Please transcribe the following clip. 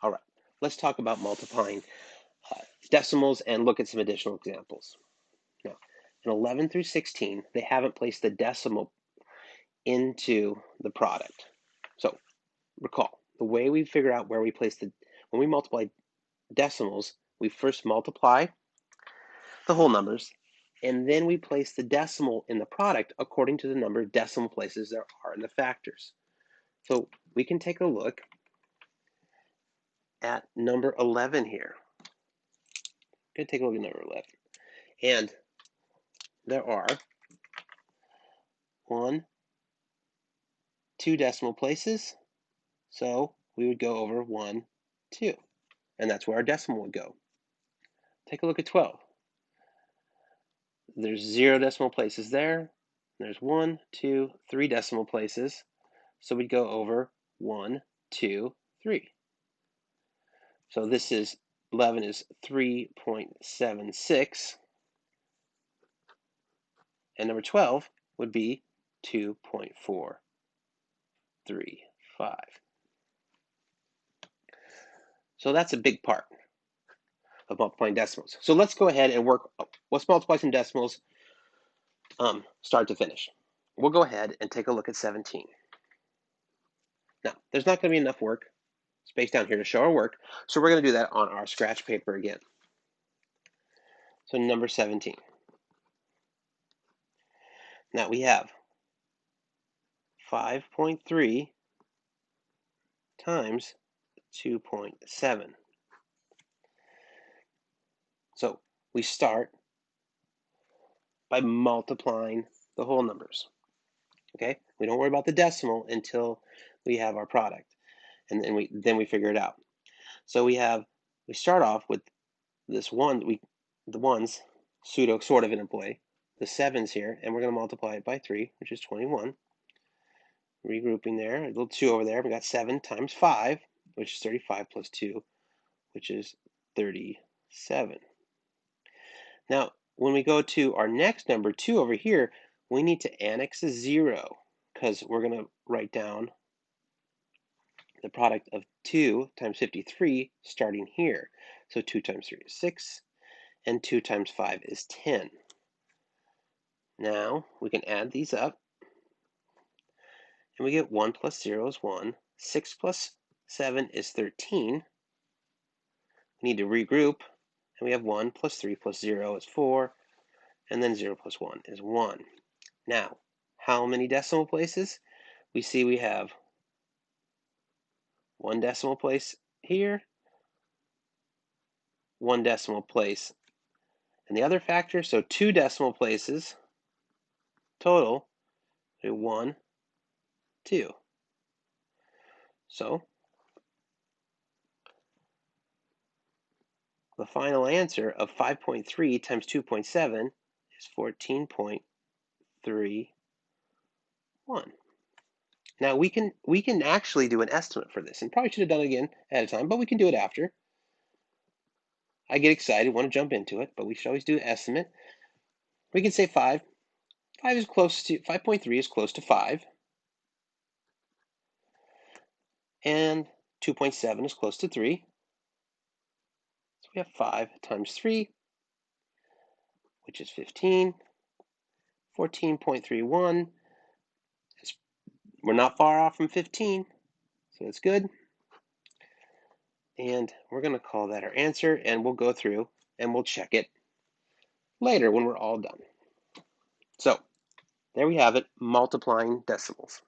All right, let's talk about multiplying decimals and look at some additional examples. Now, in 11 through 16, they haven't placed the decimal into the product. So recall, the way we figure out where we place when we multiply decimals, we first multiply the whole numbers, and then we place the decimal in the product according to the number of decimal places there are in the factors. So we can take a look at number 11 here. Going to take a look at number 11. And there are 1, 2 decimal places. So we would go over 1, 2. And that's where our decimal would go. Take a look at 12. There's 0 decimal places there. There's 1, 2, 3 decimal places. So we'd go over 1, 2, 3. So this is 11 is 3.76. And number 12 would be 2.435. So that's a big part of multiplying decimals. So let's go ahead and let's multiply some decimals start to finish. We'll go ahead and take a look at 17. Now, there's not going to be enough work space down here to show our work, so we're going to do that on our scratch paper again. So number 17. Now we have 5.3 times 2.7. So we start by multiplying the whole numbers. Okay, we don't worry about the decimal until we have our product, and then we figure it out. So we start off with this one, the ones sort of in a way, the 7's here, and we're going to multiply it by 3, which is 21. Regrouping there, a little 2 over there. We got 7 times 5, which is 35 plus 2, which is 37. Now, when we go to our next number 2 over here, we need to annex a 0 because we're going to write down the product of 2 times 53 starting here. So 2 times 3 is 6, and 2 times 5 is 10. Now we can add these up, and we get 1 plus 0 is 1. 6 plus 7 is 13. We need to regroup, and we have 1 plus 3 plus 0 is 4, and then 0 plus 1 is 1. Now, how many decimal places? We see we have 1 decimal place here, 1 decimal place in the other factor, so 2 decimal places total, 1, 2. So the final answer of 5.3 times 2.7 is 14.31. Now we can actually do an estimate for this, and probably should have done it again ahead of time, but we can do it after. I get excited, want to jump into it, but we should always do an estimate. We can say 5. 5.3 is close to 5. And 2.7 is close to 3. So we have 5 times 3, which is 15. 14.31. We're not far off from 15, so it's good. And we're going to call that our answer, and we'll go through and we'll check it later when we're all done. So there we have it, multiplying decimals.